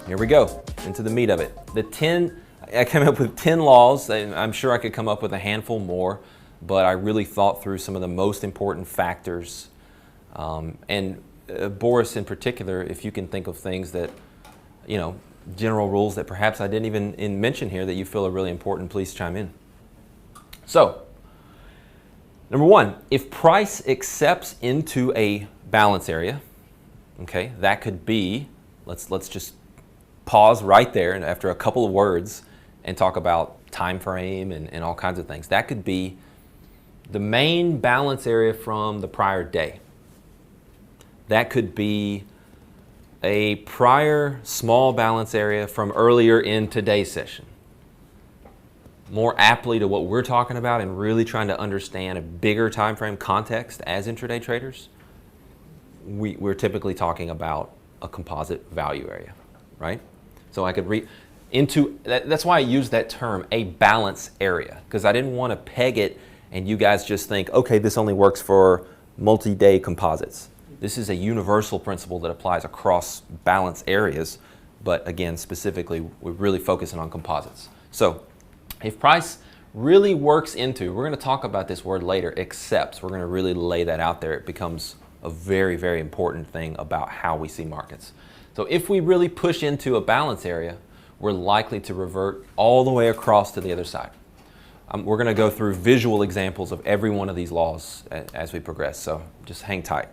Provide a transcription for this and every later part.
Here we go, into the meat of it. I came up with 10 laws. I'm sure I could come up with a handful more, but I really thought through some of the most important factors. Boris in particular, if you can think of things that, general rules that perhaps I didn't even mention here that you feel are really important, please chime in. So, number one, if price accepts into a balance area, okay, that could be, let's just pause right there and after a couple of words and talk about time frame and all kinds of things. That could be the main balance area from the prior day. That could be a prior small balance area from earlier in today's session. More aptly to what we're talking about and really trying to understand a bigger time frame context as intraday traders, we're typically talking about a composite value area, right? So I could read into, that's why I use that term, a balance area, because I didn't want to peg it and you guys just think, okay, this only works for multi-day composites. This is a universal principle that applies across balance areas, but again, specifically, we're really focusing on composites. So if price really works into, we're going to talk about this word later, accepts, we're going to really lay that out there. It becomes a very, very important thing about how we see markets. So if we really push into a balance area, we're likely to revert all the way across to the other side. We're going to go through visual examples of every one of these laws as we progress, so just hang tight.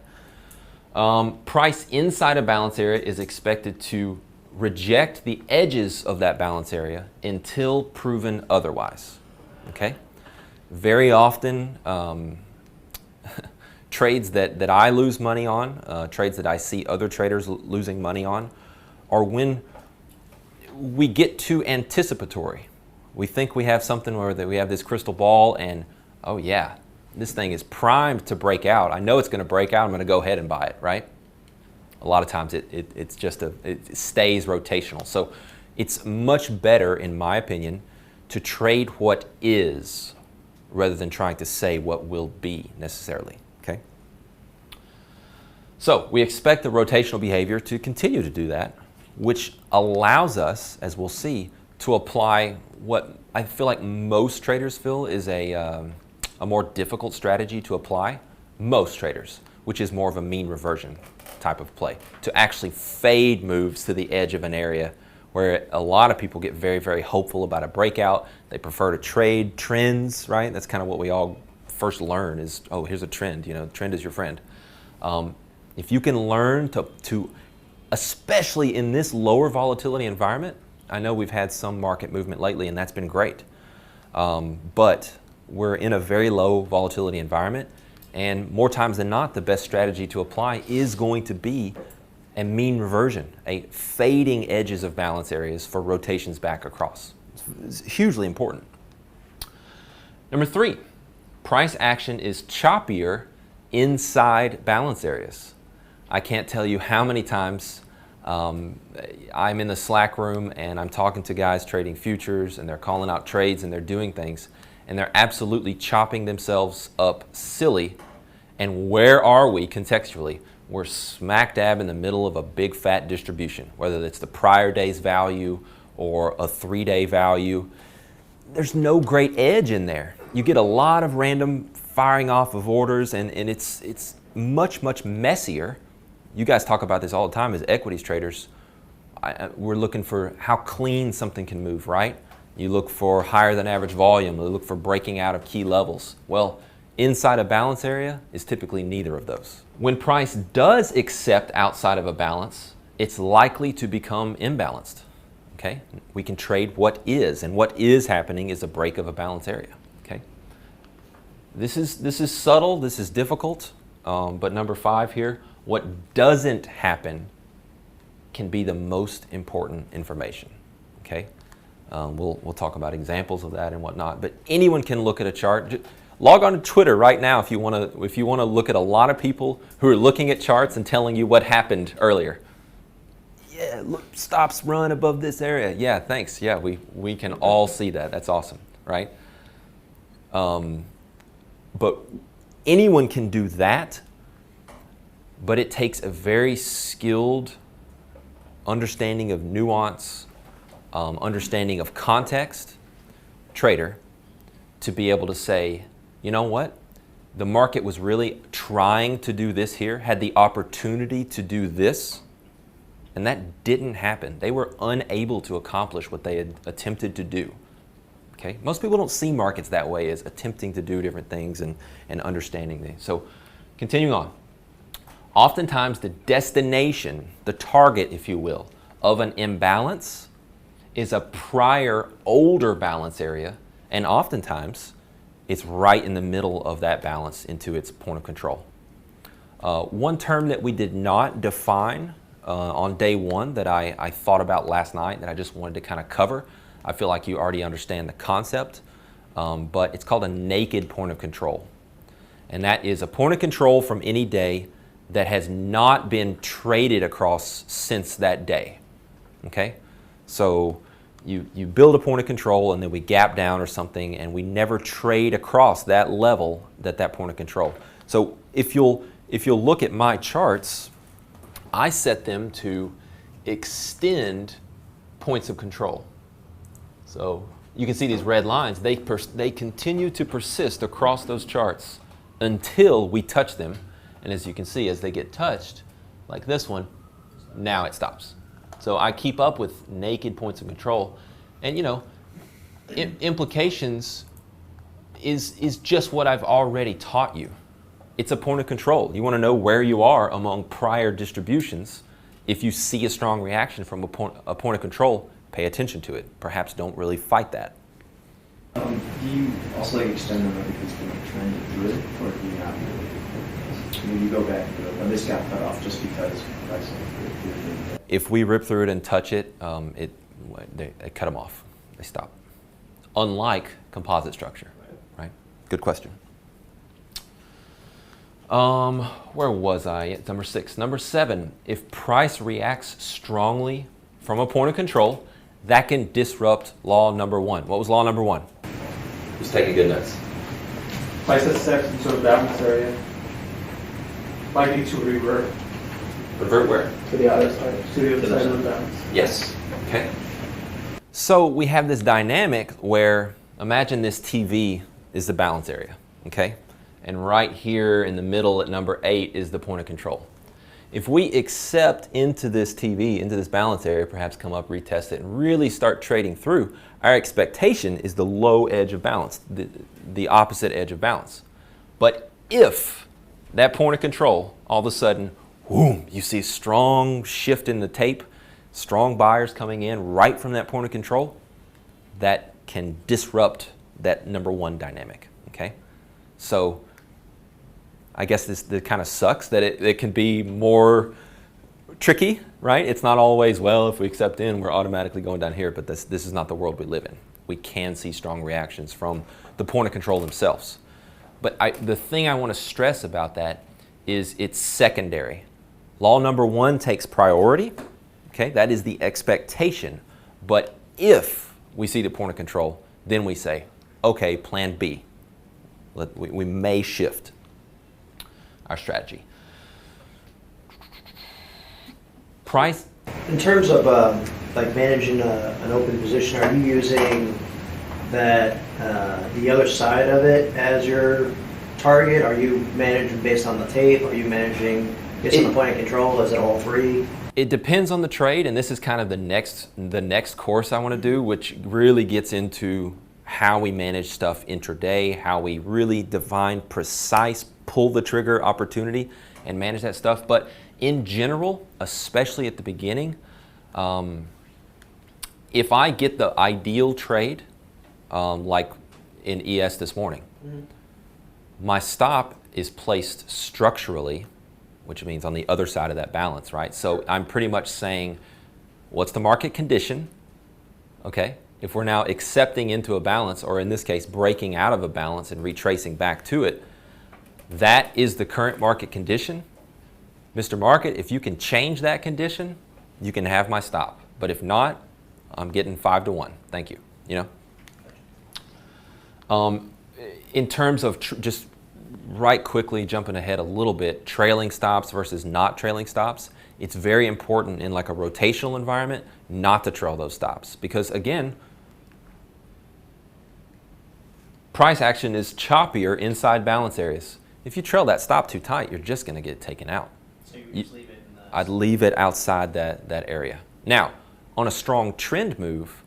Price inside a balance area is expected to reject the edges of that balance area until proven otherwise. Okay? Very often, trades that I lose money on, trades that I see other traders losing money on, are when we get too anticipatory. We think we have something where that we have this crystal ball and, oh yeah, this thing is primed to break out. I know it's going to break out. I'm going to go ahead and buy it, right? A lot of times it stays rotational. So it's much better, in my opinion, to trade what is rather than trying to say what will be necessarily, okay? So we expect the rotational behavior to continue to do that, which allows us, as we'll see, to apply what I feel like most traders feel is a more difficult strategy to apply, most traders, which is more of a mean reversion type of play, to actually fade moves to the edge of an area where a lot of people get very, very hopeful about a breakout. They prefer to trade trends, right? That's kind of what we all first learn is, oh, here's a trend, trend is your friend. If you can learn to, especially in this lower volatility environment, I know we've had some market movement lately and that's been great, but we're in a very low volatility environment, and more times than not, the best strategy to apply is going to be a mean reversion, a fading edges of balance areas for rotations back across. It's hugely important. Number three, price action is choppier inside balance areas. I can't tell you how many times I'm in the Slack room and I'm talking to guys trading futures and they're calling out trades and they're doing things and they're absolutely chopping themselves up silly. And where are we contextually? We're smack dab in the middle of a big fat distribution, whether it's the prior day's value or a 3-day value. There's no great edge in there. You get a lot of random firing off of orders and it's much, much messier. You guys talk about this all the time as equities traders. We're looking for how clean something can move, right? You look for higher than average volume. You look for breaking out of key levels. Well, inside a balance area is typically neither of those. When price does accept outside of a balance, it's likely to become imbalanced, okay? We can trade what is, and what is happening is a break of a balance area, okay? This is subtle, this is difficult, but number 5 here, what doesn't happen can be the most important information, okay? We'll talk about examples of that and whatnot, but anyone can look at a chart. Log on to Twitter right now if you want to look at a lot of people who are looking at charts and telling you what happened earlier. Yeah, look, stops run above this area. Yeah, thanks. Yeah, we can all see that. That's awesome, right? But anyone can do that, but it takes a very skilled understanding of nuance, understanding of context trader to be able to say, you know what? The market was really trying to do this here, had the opportunity to do this, and that didn't happen. They were unable to accomplish what they had attempted to do. Okay? Most people don't see markets that way, as attempting to do different things and understanding things. So continuing on. Oftentimes the destination, the target, if you will, of an imbalance is a prior older balance area, and oftentimes it's right in the middle of that balance into its point of control. One term that we did not define on day one that I thought about last night that I just wanted to kind of cover. I feel like you already understand the concept, but it's called a naked point of control. And that is a point of control from any day that has not been traded across since that day. Okay? So you build a point of control and then we gap down or something and we never trade across that level, that point of control. So if you'll look at my charts, I set them to extend points of control. So you can see these red lines, they continue to persist across those charts until we touch them. And as you can see, as they get touched, like this one, now it stops. So I keep up with naked points of control. And you know, implications is just what I've already taught you. It's a point of control. You want to know where you are among prior distributions. If you see a strong reaction from a point of control, pay attention to it. Perhaps don't really fight that. Do you also extend them because they like trend through it, or do you not really? When you go back and do it, when this got cut off just because pricing through it. If we rip through it and touch it, they cut them off. They stop. Unlike composite structure, right? Good question. Where was I? It's number 6. Number 7, if price reacts strongly from a point of control, that can disrupt law number 1. What was law number 1? Who's taking good notes? Price has steps into a balance area, likely to revert. Revert where? To the other side, to the other side of the balance. Yes. Okay. So we have this dynamic where, imagine this TV is the balance area, okay? And right here in the middle at number 8 is the point of control. If we accept into this TV, into this balance area, perhaps come up, retest it, and really start trading through, our expectation is the low edge of balance, the opposite edge of balance. But if that point of control, all of a sudden, boom, you see a strong shift in the tape, strong buyers coming in right from that point of control, that can disrupt that number 1 dynamic, okay? So I guess this kind of sucks that it can be more tricky, right? It's not always, well, if we accept in, we're automatically going down here, but this is not the world we live in. We can see strong reactions from the point of control themselves. But the thing I want to stress about that is it's secondary. Law number 1 takes priority, okay? That is the expectation. But if we see the point of control, then we say, okay, plan B. We may shift our strategy. Price? In terms of like managing an open position, are you using that the other side of it as your target? Are you managing based on the tape? Are you managing based on the point of control? Is it all 3? It depends on the trade, and this is kind of the next course I want to do, which really gets into how we manage stuff intraday, how we really define precise pull the trigger opportunity and manage that stuff. But in general, especially at the beginning, if I get the ideal trade, like in ES this morning, my stop is placed structurally, which means on the other side of that balance, right? So I'm pretty much saying, what's the market condition? Okay, if we're now accepting into a balance, or in this case, breaking out of a balance and retracing back to it, that is the current market condition. Mr. Market, if you can change that condition, you can have my stop. But if not, I'm getting 5 to 1. Thank you. You know. In terms of just right quickly jumping ahead a little bit, trailing stops versus not trailing stops. it's very important in like a rotational environment not to trail those stops, because again, price action is choppier inside balance areas. If you trail that stop too tight, you're just going to get taken out. So you just leave it in the... I'd leave it outside that area. Now, on a strong trend move,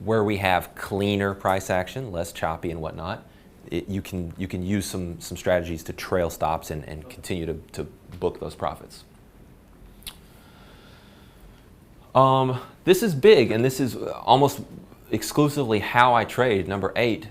where we have cleaner price action, less choppy and whatnot, you can use some strategies to trail stops and continue to book those profits. This is big, and this is almost exclusively how I trade. Number 8,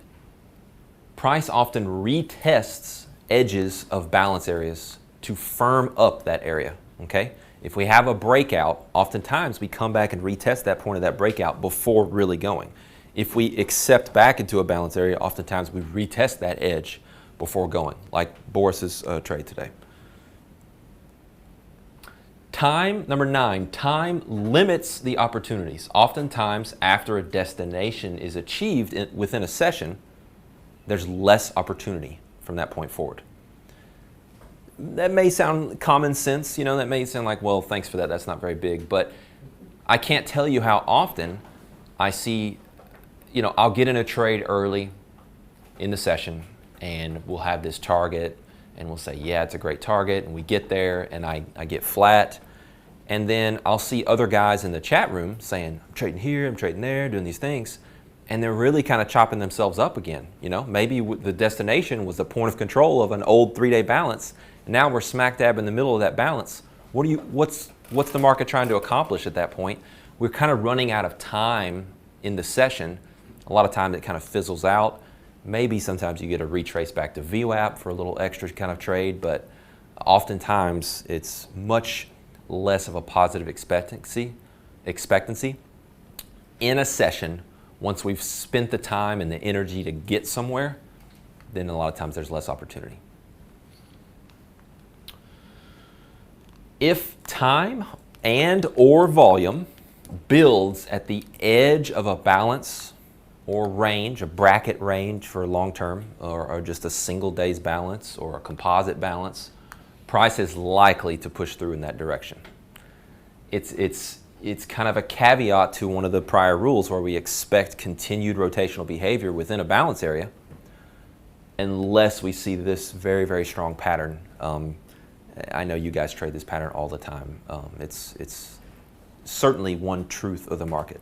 price often retests edges of balance areas to firm up that area, okay? If we have a breakout, oftentimes we come back and retest that point of that breakout before really going. If we accept back into a balance area, oftentimes we retest that edge before going, like Boris's trade today. Time, number 9, time limits the opportunities. Oftentimes, after a destination is achieved within a session, there's less opportunity from that point forward. That may sound common sense, you know, that may sound like, well, thanks for that, that's not very big, but I can't tell you how often I see, you know, I'll get in a trade early in the session and we'll have this target and we'll say, yeah, it's a great target, and we get there and I get flat, and then I'll see other guys in the chat room saying, I'm trading here, I'm trading there, doing these things, and they're really kind of chopping themselves up again. You know, maybe the destination was the point of control of an old 3-day balance. Now we're smack dab in the middle of that balance. What's the market trying to accomplish at that point? We're kind of running out of time in the session. A lot of times it kind of fizzles out. Maybe sometimes you get a retrace back to VWAP for a little extra kind of trade, but oftentimes it's much less of a positive expectancy in a session. Once we've spent the time and the energy to get somewhere, then a lot of times there's less opportunity. If time and or volume builds at the edge of a balance or range, a bracket range for long term, or just a single day's balance or a composite balance, price is likely to push through in that direction. It's kind of a caveat to one of the prior rules where we expect continued rotational behavior within a balance area unless we see this very, very strong pattern. I know you guys trade this pattern all the time. It's certainly one truth of the market.